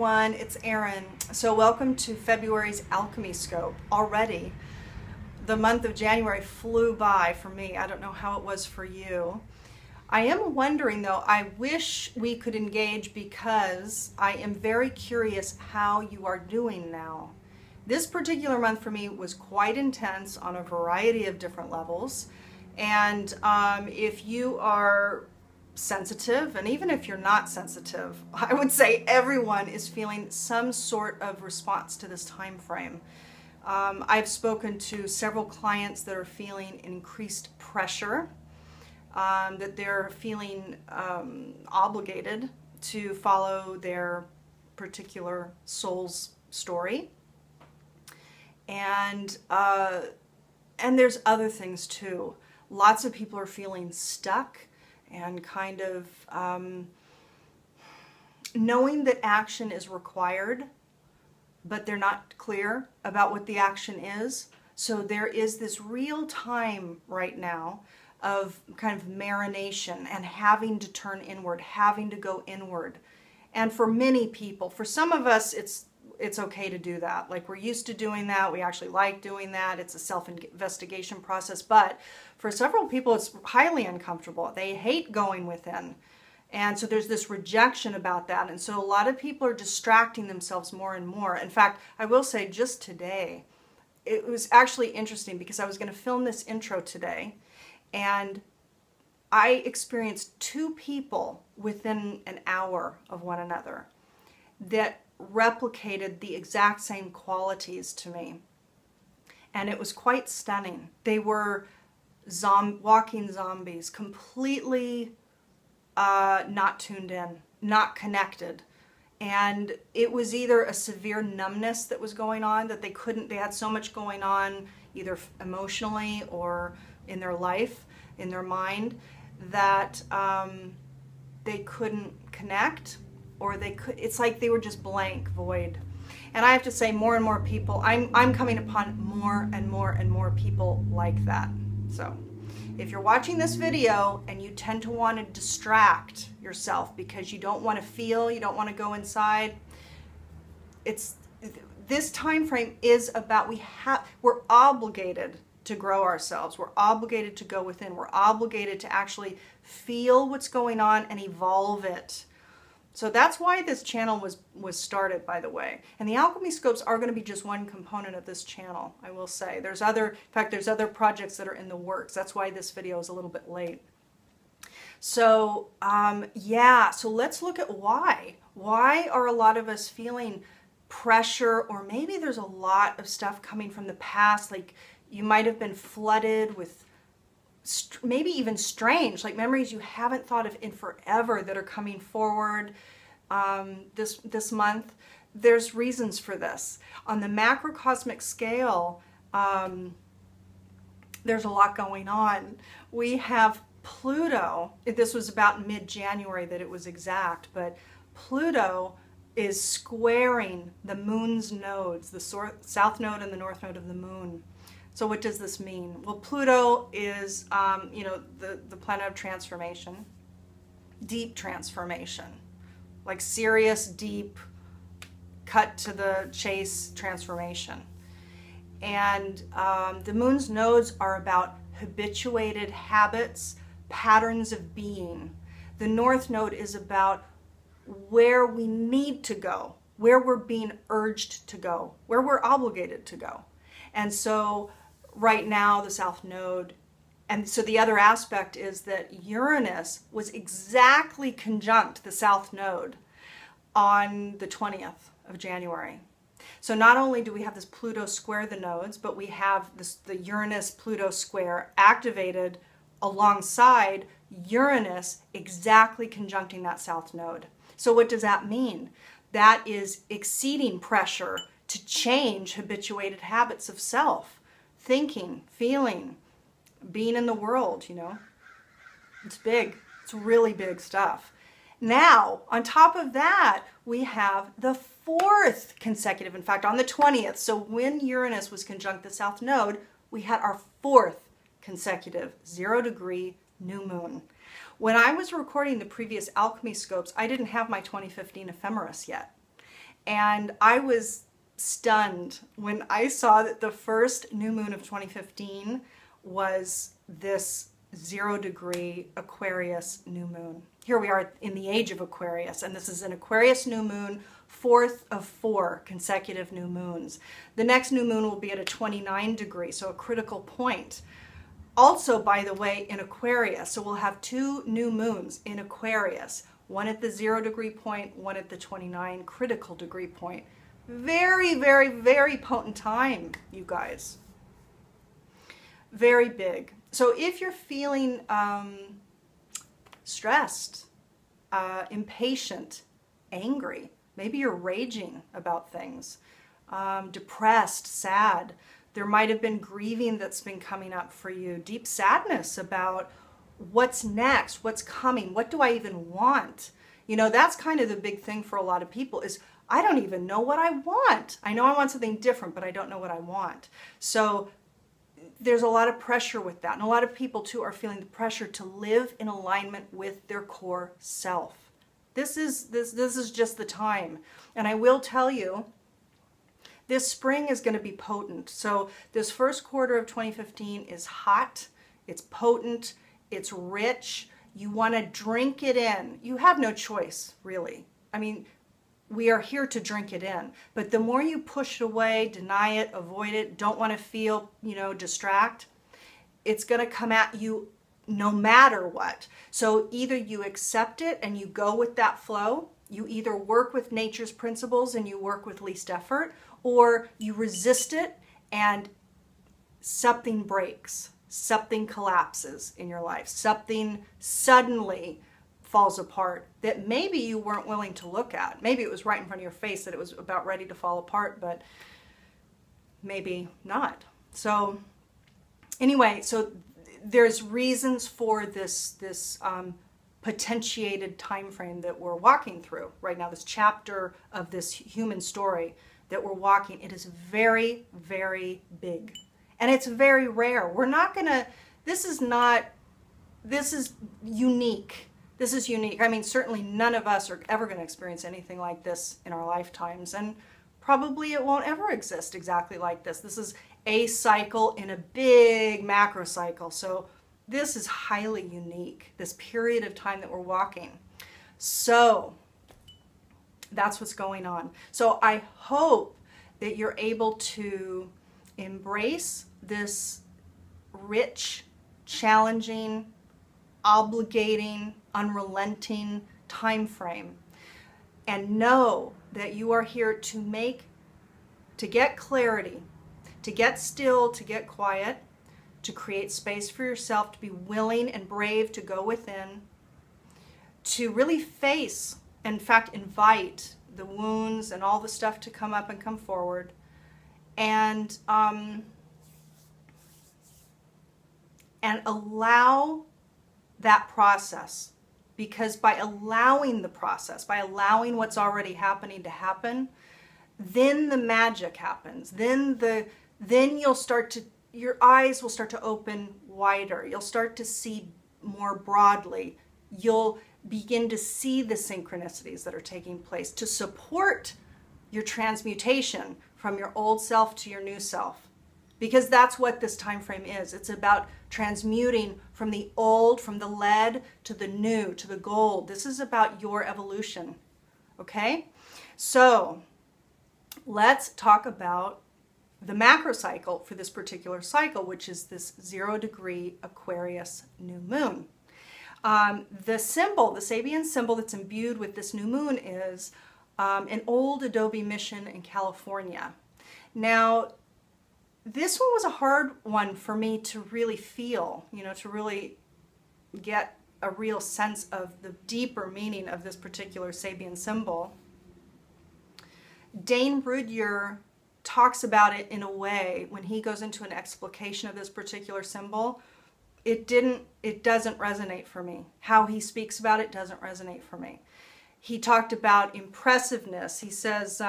everyone, it's Erin. So welcome to February's Alchemy Scope. Already, the month of January flew by for me. I don't know how it was for you. I am wondering though, I wish we could engage because I am very curious how you are doing now. This particular month for me was quite intense on a variety of different levels. And if you are sensitive, and even if you're not sensitive, I would say everyone is feeling some sort of response to this time frame. I've spoken to several clients that are feeling increased pressure, that they're feeling obligated to follow their particular soul's story. And there's other things too. Lots of people are feeling stuck and kind of knowing that action is required, but they're not clear about what the action is. So there is this real time right now of kind of marination and having to turn inward, having to go inward. And for many people, for some of us, it's okay to do that. Like, we're used to doing that. We actually like doing that. It's a self-investigation process. But for several people, it's highly uncomfortable. They hate going within. And so there's this rejection about that. And so a lot of people are distracting themselves more and more. In fact, I will say just today, it was actually interesting because I was going to film this intro today. And I experienced two people within an hour of one another that replicated the exact same qualities to me. And it was quite stunning. They were walking zombies, completely not tuned in, not connected. And it was either a severe numbness that was going on, that they had so much going on, either emotionally or in their life, in their mind, that they couldn't connect, or it's like they were just blank, void. And I have to say, more and more people, I'm coming upon more and more and more people like that. So if you're watching this video and you tend to want to distract yourself because you don't want to feel, you don't want to go inside, this time frame is about, we're obligated to grow ourselves. We're obligated to go within. We're obligated to actually feel what's going on and evolve it. So that's why this channel was started, by the way. And the Alchemy Scopes are going to be just one component of this channel, I will say. There's other projects that are in the works. That's why this video is a little bit late. So, yeah, so let's look at why. Why are a lot of us feeling pressure, or maybe there's a lot of stuff coming from the past, like you might have been flooded with maybe even strange, like memories you haven't thought of in forever that are coming forward this month. There's reasons for this. On the macrocosmic scale, there's a lot going on. We have Pluto. This was about mid-January that it was exact, but Pluto is squaring the moon's nodes, the south node and the north node of the moon. So what does this mean? Well, Pluto is, the planet of transformation, deep transformation, like serious, deep, cut to the chase transformation. And the moon's nodes are about habituated habits, patterns of being. The north node is about where we need to go, where we're being urged to go, where we're obligated to go. And so right now, the south node, and so the other aspect is that Uranus was exactly conjunct the south node on the 20th of January. So not only do we have this Pluto square the nodes, but we have the Uranus-Pluto square activated alongside Uranus exactly conjuncting that south node. So what does that mean? That is exceeding pressure to change habituated habits of self. Thinking, feeling, being in the world, It's big. It's really big stuff. Now, on top of that, we have the fourth consecutive, in fact, on the 20th. So when Uranus was conjunct the south node, we had our fourth consecutive 0-degree new moon. When I was recording the previous Alchemy Scopes, I didn't have my 2015 ephemeris yet. And I was stunned when I saw that the first new moon of 2015 was this 0-degree Aquarius new moon. Here we are in the age of Aquarius, and this is an Aquarius new moon, 4th of 4 consecutive new moons. The next new moon will be at a 29 degree, so a critical point. Also, by the way, in Aquarius, so we'll have 2 new moons in Aquarius, one at the 0-degree point, one at the 29 critical degree point. Very, very, very potent time, you guys. Very big. So if you're feeling stressed, impatient, angry, maybe you're raging about things, depressed, sad, there might have been grieving that's been coming up for you, deep sadness about what's next, what's coming, what do I even want? You know, that's kind of the big thing for a lot of people is, I don't even know what I want. I know I want something different, but I don't know what I want. So there's a lot of pressure with that. And a lot of people too are feeling the pressure to live in alignment with their core self. This is just the time. And I will tell you, this spring is going to be potent. So this first quarter of 2015 is hot, it's potent, it's rich. You want to drink it in. You have no choice, really. I mean, we are here to drink it in. But the more you push it away, deny it, avoid it, don't want to feel, distract, it's going to come at you no matter what. So either you accept it and you go with that flow, you either work with nature's principles and you work with least effort, or you resist it and something breaks, something collapses in your life, something suddenly falls apart that maybe you weren't willing to look at. Maybe it was right in front of your face that it was about ready to fall apart, but maybe not. So anyway, so there's reasons for this potentiated time frame that we're walking through right now, this chapter of this human story that we're walking. It is very, very big. And it's very rare. We're not gonna, this is unique. This is unique. I mean, certainly none of us are ever gonna experience anything like this in our lifetimes. And probably it won't ever exist exactly like this. This is a cycle in a big macro cycle. So this is highly unique, this period of time that we're walking. So that's what's going on. So I hope that you're able to embrace this rich, challenging, obligating, unrelenting time frame and know that you are here to get clarity, to get still, to get quiet, to create space for yourself, to be willing and brave to go within, to really face, in fact, invite the wounds and all the stuff to come up and come forward, and allow that process. Because by allowing the process, by allowing what's already happening to happen, then the magic happens. Then you'll start to, your eyes will start to open wider. You'll start to see more broadly. You'll begin to see the synchronicities that are taking place to support your transmutation from your old self to your new self. Because that's what this time frame is. It's about transmuting from the old, from the lead to the new, to the gold. This is about your evolution. Okay? So let's talk about the macro cycle for this particular cycle, which is this 0-degree Aquarius new moon. The symbol, the Sabian symbol that's imbued with this new moon is an old Adobe mission in California. Now, this one was a hard one for me to really feel, to really get a real sense of the deeper meaning of this particular Sabian symbol. Dane Rudyard talks about it in a way when he goes into an explication of this particular symbol. It doesn't resonate for me. How he speaks about it doesn't resonate for me. He talked about impressiveness. He says,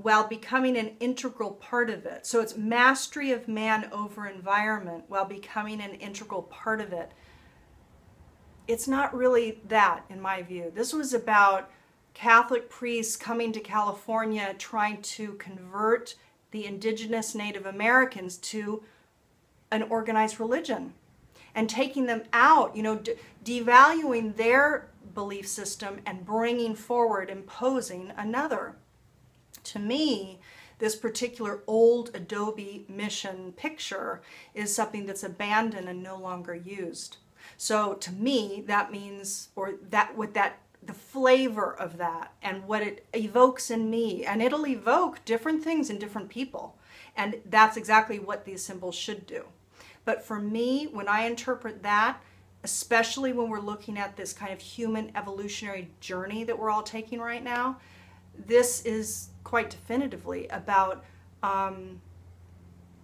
while becoming an integral part of it. So it's mastery of man over environment while becoming an integral part of it. It's not really that, in my view. This was about Catholic priests coming to California trying to convert the indigenous Native Americans to an organized religion and taking them out, devaluing their belief system and bringing forward, imposing another. To me, this particular old Adobe mission picture is something that's abandoned and no longer used. So to me, that means, the flavor of that and what it evokes in me, and it'll evoke different things in different people. And that's exactly what these symbols should do. But for me, when I interpret that, especially when we're looking at this kind of human evolutionary journey that we're all taking right now, this is quite definitively about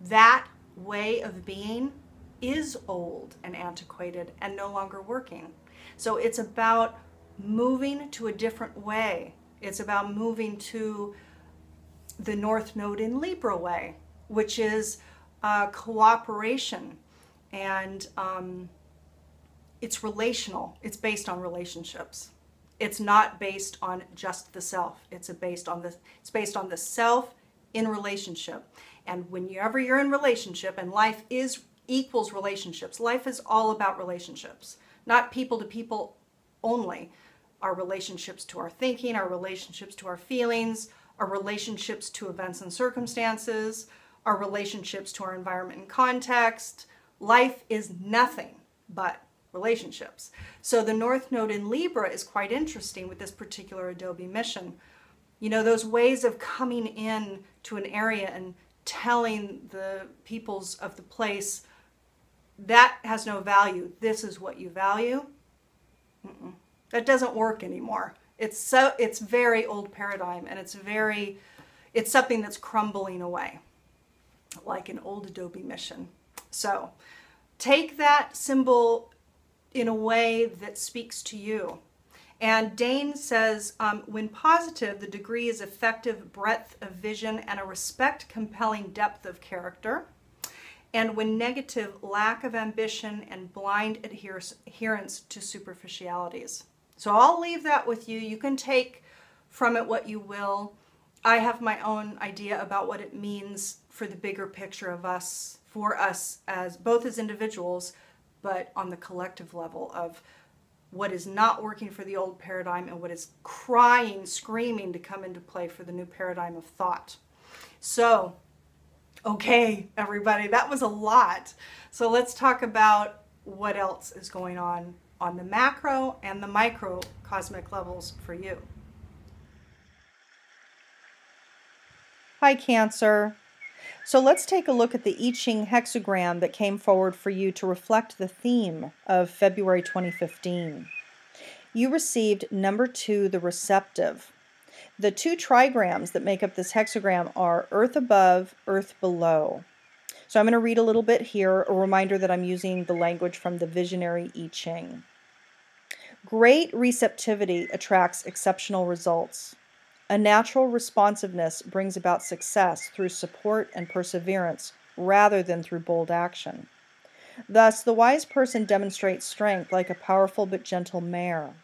that way of being is old and antiquated and no longer working. So it's about moving to a different way. It's about moving to the North Node in Libra way, which is cooperation, and it's relational. It's based on relationships. It's not based on just the self. It's based on the self in relationship. And whenever you're in relationship, and life equals relationships. Life is all about relationships, not people to people only. Our relationships to our thinking, our relationships to our feelings, our relationships to events and circumstances, our relationships to our environment and context. Life is nothing but relationships. So the North Node in Libra is quite interesting with this particular Adobe mission. Those ways of coming in to an area and telling the peoples of the place, that has no value. This is what you value. That doesn't work anymore. It's very old paradigm, and it's something that's crumbling away, like an old Adobe mission. So take that symbol in a way that speaks to you. And Dane says, when positive, the degree is effective breadth of vision and a respect compelling depth of character. And when negative, lack of ambition and blind adherence to superficialities. So I'll leave that with you. You can take from it what you will. I have my own idea about what it means for the bigger picture of us, for us as both as individuals, but on the collective level of what is not working for the old paradigm and what is crying, screaming to come into play for the new paradigm of thought. So, okay, everybody, that was a lot. So let's talk about what else is going on the macro and the microcosmic levels for you. Hi, Cancer. So let's take a look at the I Ching hexagram that came forward for you to reflect the theme of February 2015. You received number 2, the receptive. The 2 trigrams that make up this hexagram are Earth above, Earth below. So I'm going to read a little bit here, a reminder that I'm using the language from the visionary I Ching. Great receptivity attracts exceptional results. A natural responsiveness brings about success through support and perseverance rather than through bold action. Thus, the wise person demonstrates strength like a powerful but gentle mare.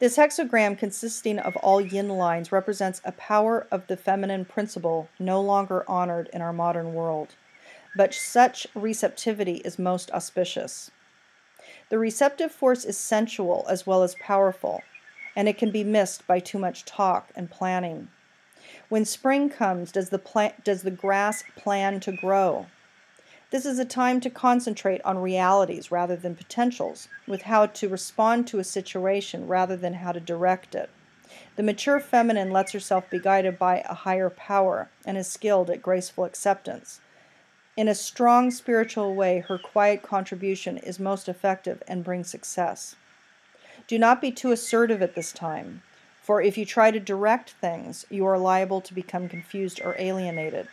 This hexagram, consisting of all yin lines, represents a power of the feminine principle no longer honored in our modern world, but such receptivity is most auspicious. The receptive force is sensual as well as powerful, and it can be missed by too much talk and planning. When spring comes, does the grass plan to grow? This is a time to concentrate on realities rather than potentials, with how to respond to a situation rather than how to direct it. The mature feminine lets herself be guided by a higher power and is skilled at graceful acceptance. In a strong spiritual way, her quiet contribution is most effective and brings success. Do not be too assertive at this time, for if you try to direct things, you are liable to become confused or alienated.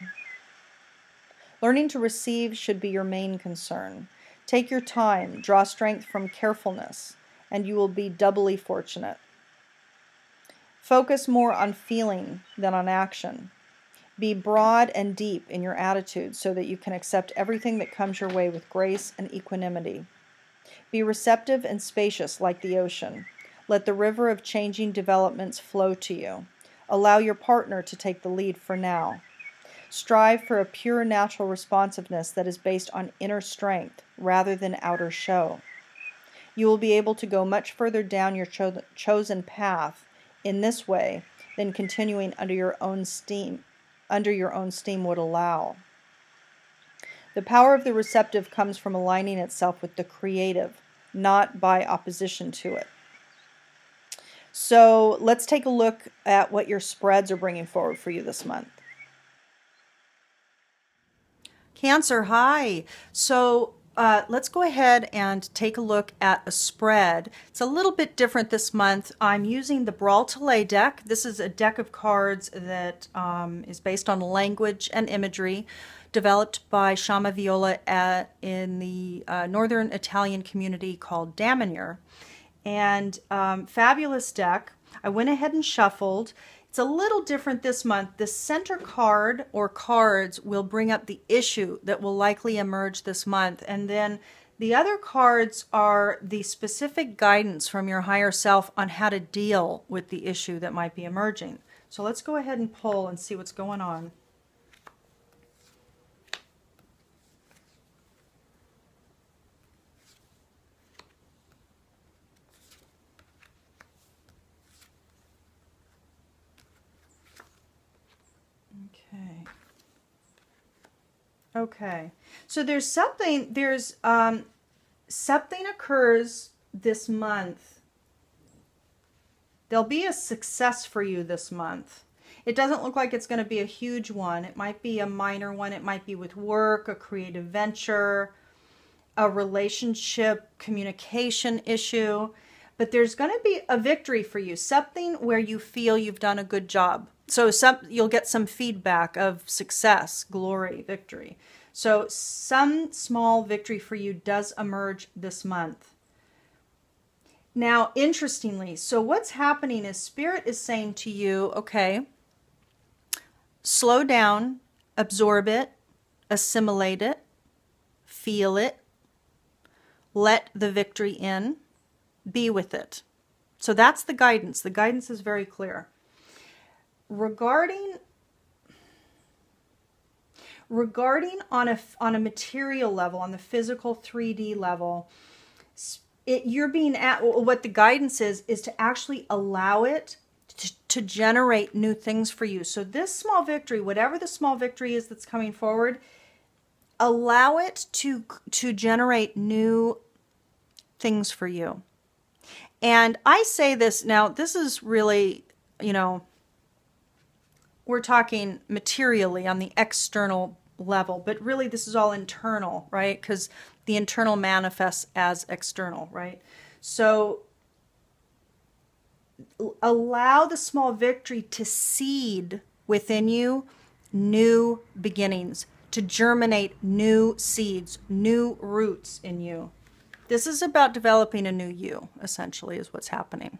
Learning to receive should be your main concern. Take your time, draw strength from carefulness, and you will be doubly fortunate. Focus more on feeling than on action. Be broad and deep in your attitude so that you can accept everything that comes your way with grace and equanimity. Be receptive and spacious like the ocean. Let the river of changing developments flow to you. Allow your partner to take the lead for now. Strive for a pure natural responsiveness that is based on inner strength rather than outer show. You will be able to go much further down your chosen path in this way than continuing under your own steam would allow. The power of the receptive comes from aligning itself with the creative, not by opposition to it. So let's take a look at what your spreads are bringing forward for you this month. Cancer, hi. So let's go ahead and take a look at a spread. It's a little bit different this month. I'm using the Bral Talej deck. This is a deck of cards that is based on language and imagery, developed by Shama Viola in the northern Italian community called Damanier. And fabulous deck. I went ahead and shuffled. It's a little different this month. The center card or cards will bring up the issue that will likely emerge this month. And then the other cards are the specific guidance from your higher self on how to deal with the issue that might be emerging. So let's go ahead and pull and see what's going on. Okay, so something occurs this month. There'll be a success for you this month. It doesn't look like it's going to be a huge one. It might be a minor one. It might be with work, a creative venture, a relationship, communication issue. But there's going to be a victory for you, something where you feel you've done a good job. So you'll get some feedback of success, glory, victory. So some small victory for you does emerge this month. Now, interestingly, so what's happening is Spirit is saying to you, okay, slow down, absorb it, assimilate it, feel it, let the victory in, be with it. So that's the guidance. The guidance is very clear. Regarding on a material level, on the physical 3D level, you're being at what the guidance is to actually allow it to generate new things for you. So this small victory, whatever the small victory is that's coming forward, allow it to generate new things for you. And I say this now, this is really, we're talking materially on the external level, but really this is all internal, right? Because the internal manifests as external, right? So allow the small victory to seed within you new beginnings, to germinate new seeds, new roots in you. This is about developing a new you, essentially, is what's happening.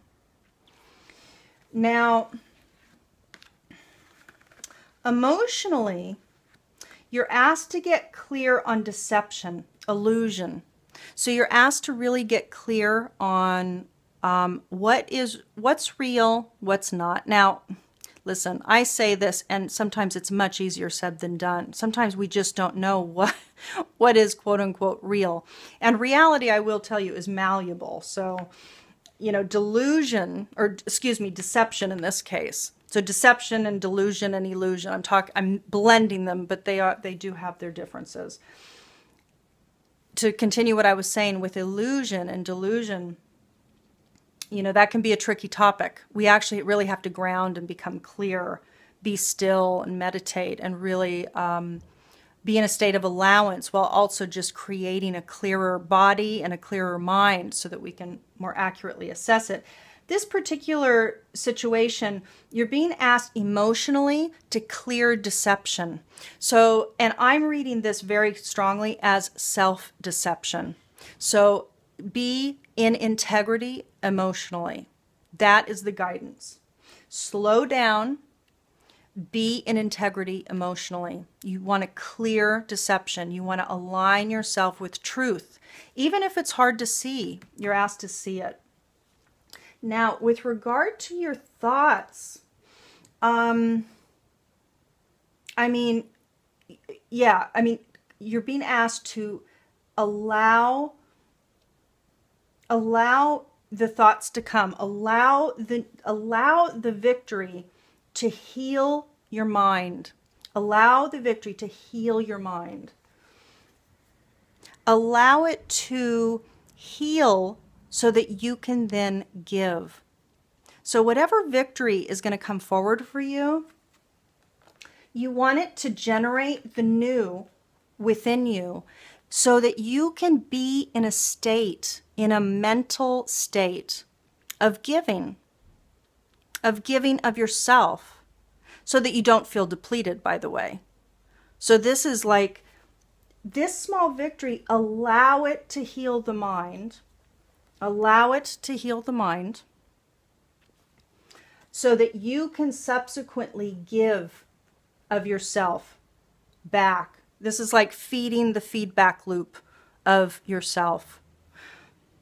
Now, emotionally, you're asked to get clear on deception, illusion. So you're asked to really get clear on what's real, what's not. Now, listen, I say this, and sometimes it's much easier said than done. Sometimes we just don't know what is quote unquote real. And reality, I will tell you, is malleable. So, deception in this case. So deception and delusion and illusion, I'm blending them, but they do have their differences. To continue what I was saying with illusion and delusion, that can be a tricky topic. We actually really have to ground and become clear, be still and meditate and really be in a state of allowance while also just creating a clearer body and a clearer mind so that we can more accurately assess it. This particular situation, you're being asked emotionally to clear deception. So, and I'm reading this very strongly as self-deception. So be in integrity emotionally. That is the guidance. Slow down, be in integrity emotionally. You want to clear deception. You want to align yourself with truth. Even if it's hard to see, you're asked to see it. Now, with regard to your thoughts, I mean, yeah, I mean, you're being asked to allow the thoughts to come, allow the victory to heal your mind. Allow the victory to heal your mind. Allow it to heal so that you can then give. So whatever victory is going to come forward for you, you want it to generate the new within you so that you can be in a state, in a mental state of giving of yourself, so that you don't feel depleted, by the way. So this is like, this small victory, allow it to heal the mind. Allow it to heal the mind so that you can subsequently give of yourself back. This is like feeding the feedback loop of yourself.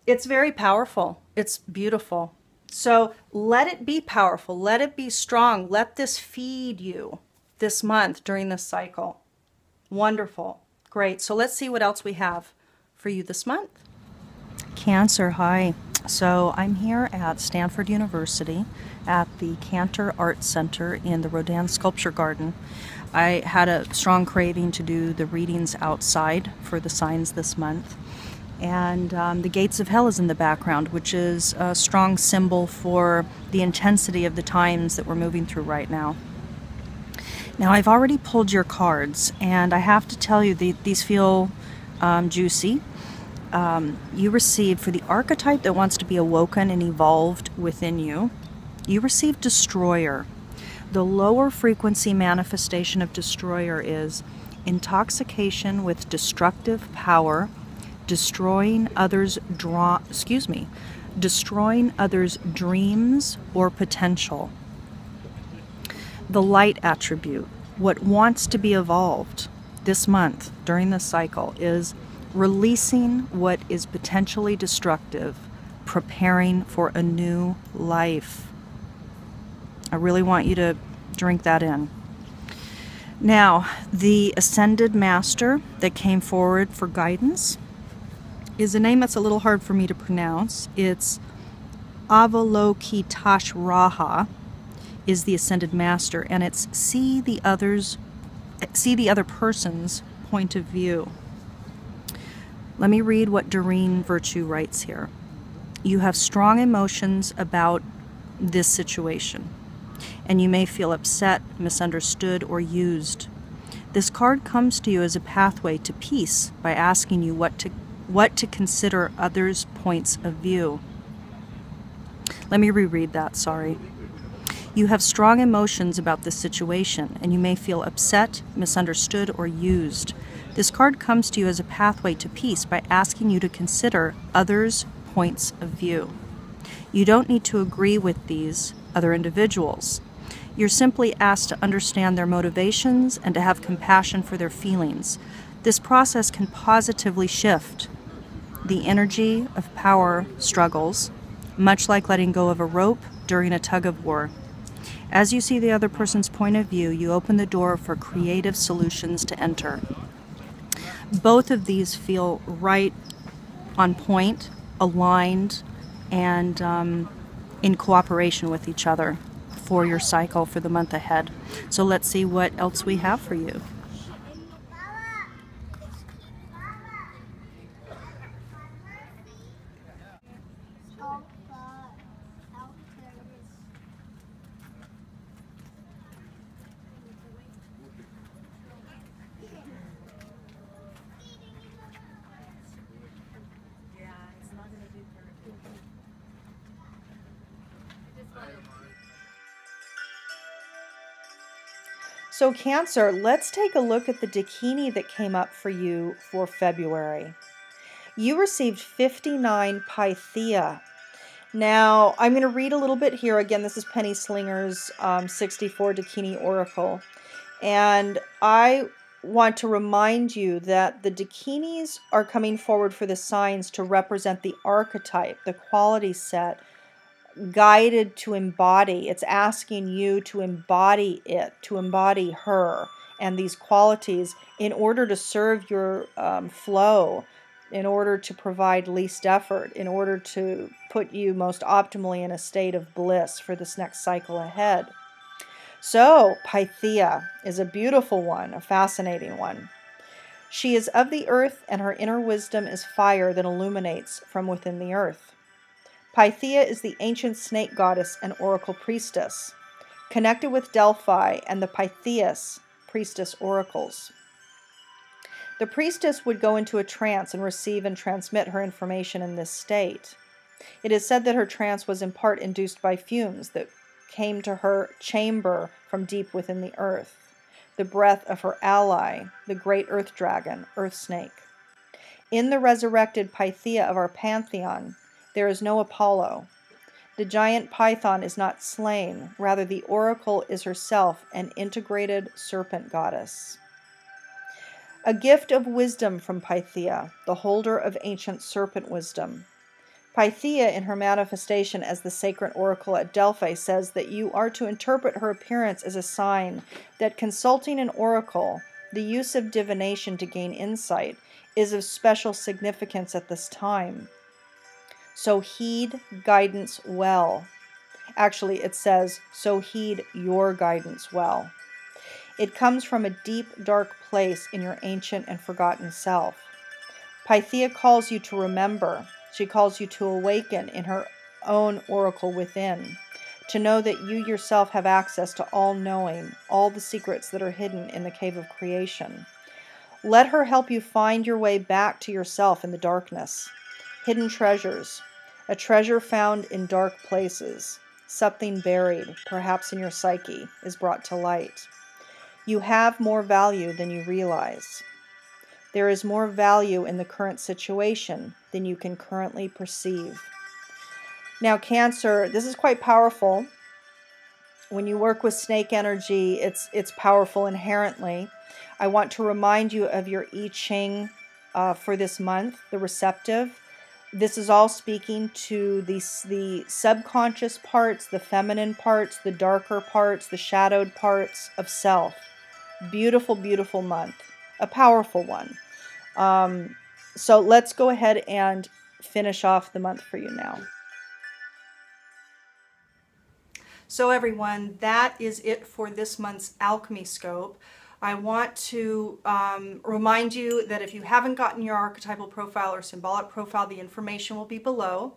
It's very powerful. It's beautiful. So let it be powerful. Let it be strong. Let this feed you this month during this cycle. Wonderful. Great. So let's see what else we have for you this month. Cancer, hi. So I'm here at Stanford University at the Cantor Art Center in the Rodin Sculpture Garden. I had a strong craving to do the readings outside for the signs this month. And the gates of hell is in the background, which is a strong symbol for the intensity of the times that we're moving through right now. Now, I've already pulled your cards, and I have to tell you, these feel juicy. You receive, for the archetype that wants to be awoken and evolved within you, you receive Destroyer. The lower frequency manifestation of Destroyer is intoxication with destructive power, destroying others' dreams or potential. The light attribute, what wants to be evolved this month during this cycle, is releasing what is potentially destructive, preparing for a new life. I really want you to drink that in. Now, the Ascended Master that came forward for guidance is a name that's a little hard for me to pronounce. It's Avalokiteshvara is the Ascended Master, and it's see the other person's point of view. Let me read what Doreen Virtue writes here. You have strong emotions about this situation, and you may feel upset, misunderstood, or used. This card comes to you as a pathway to peace by asking you what to consider others' points of view. Let me reread that, sorry. You have strong emotions about this situation, and you may feel upset, misunderstood, or used. This card comes to you as a pathway to peace by asking you to consider others' points of view. You don't need to agree with these other individuals. You're simply asked to understand their motivations and to have compassion for their feelings. This process can positively shift the energy of power struggles, much like letting go of a rope during a tug-of-war. As you see the other person's point of view, you open the door for creative solutions to enter. Both of these feel right on point, aligned, and in cooperation with each other for your cycle for the month ahead. So let's see what else we have for you. So Cancer, let's take a look at the Dakini that came up for you for February. You received 59 Thea. Now, I'm going to read a little bit here. Again, this is Penny Slinger's 64 Dakini Oracle. And I want to remind you that the Dakinis are coming forward for the signs to represent the archetype, the quality set, guided to embody. It's asking you to embody it, to embody her and these qualities in order to serve your flow, in order to provide least effort, in order to put you most optimally in a state of bliss for this next cycle ahead. So, Pythia is a beautiful one, a fascinating one. She is of the earth, and her inner wisdom is fire that illuminates from within the earth. Pythia is the ancient snake goddess and oracle priestess, connected with Delphi and the Pythias, priestess oracles. The priestess would go into a trance and receive and transmit her information in this state. It is said that her trance was in part induced by fumes that came to her chamber from deep within the earth, the breath of her ally, the great earth dragon, earth snake. In the resurrected Pythia of our pantheon, there is no Apollo. The giant python is not slain, rather the oracle is herself an integrated serpent goddess. A gift of wisdom from Pythia, the holder of ancient serpent wisdom. Pythia, in her manifestation as the sacred oracle at Delphi, says that you are to interpret her appearance as a sign that consulting an oracle, the use of divination to gain insight, is of special significance at this time. So heed guidance well. Actually, it says, so heed your guidance well. It comes from a deep, dark place in your ancient and forgotten self. Pythia calls you to remember. She calls you to awaken in her own oracle within, to know that you yourself have access to all knowing, all the secrets that are hidden in the cave of creation. Let her help you find your way back to yourself in the darkness. Hidden treasures, a treasure found in dark places, something buried, perhaps in your psyche, is brought to light. You have more value than you realize. There is more value in the current situation than you can currently perceive. Now, Cancer, this is quite powerful. When you work with snake energy, it's powerful inherently. I want to remind you of your I Ching for this month, the receptive. This is all speaking to the subconscious parts, the feminine parts, the darker parts, the shadowed parts of self. Beautiful, beautiful month. A powerful one. So let's go ahead and finish off the month for you now. So everyone, that is it for this month's Alchemy Scope. I want to remind you that if you haven't gotten your archetypal profile or symbolic profile, the information will be below.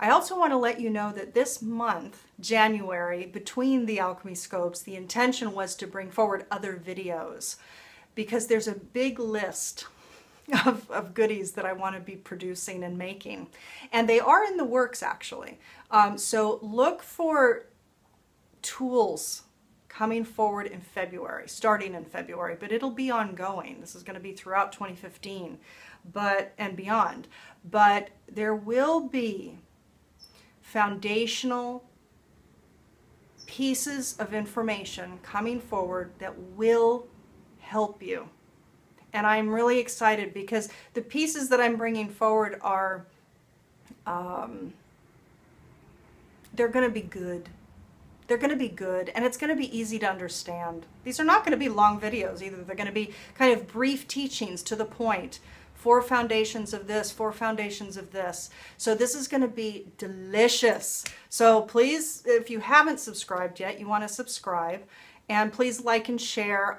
I also want to let you know that this month, January, between the Alchemy Scopes, the intention was to bring forward other videos because there's a big list of goodies that I want to be producing and making. And they are in the works, actually. So look for tools coming forward in February, starting in February, but it'll be ongoing. This is going to be throughout 2015 and beyond. But there will be foundational pieces of information coming forward that will help you. And I'm really excited because the pieces that I'm bringing forward are, they're going to be good. They're going to be good, and it's going to be easy to understand. These are not going to be long videos either. They're going to be kind of brief teachings to the point. 4 foundations of this, 4 foundations of this. So this is going to be delicious. So please, if you haven't subscribed yet, you want to subscribe. And please like and share.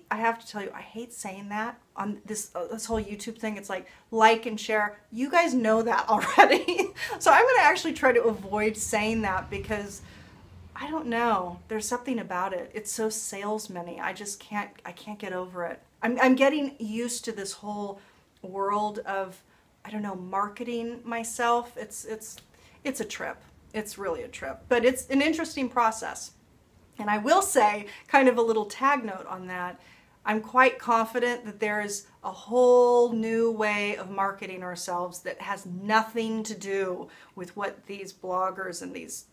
I have to tell you, I hate saying that on this whole YouTube thing. It's like and share. You guys know that already. So I'm going to actually try to avoid saying that because I don't know. There's something about it. It's so salesman-y. I can't get over it. I'm getting used to this whole world of, I don't know, marketing myself. It's a trip. It's really a trip. But it's an interesting process. And I will say, kind of a little tag note on that, I'm quite confident that there's a whole new way of marketing ourselves that has nothing to do with what these bloggers and these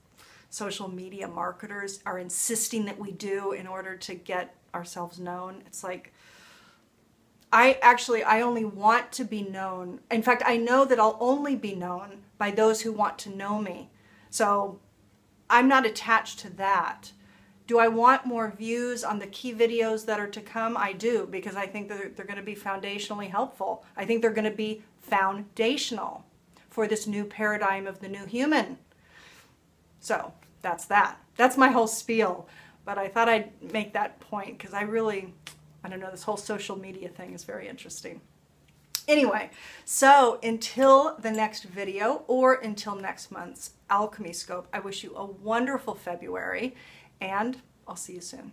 social media marketers are insisting that we do in order to get ourselves known. It's like, I only want to be known. In fact, I know that I'll only be known by those who want to know me. So I'm not attached to that. Do I want more views on the key videos that are to come? I do, because I think they're going to be foundationally helpful. I think they're going to be foundational for this new paradigm of the new human. So that's that. That's my whole spiel. But I thought I'd make that point because I don't know, this whole social media thing is very interesting. Anyway, so until the next video or until next month's Alchemy Scope, I wish you a wonderful February, and I'll see you soon.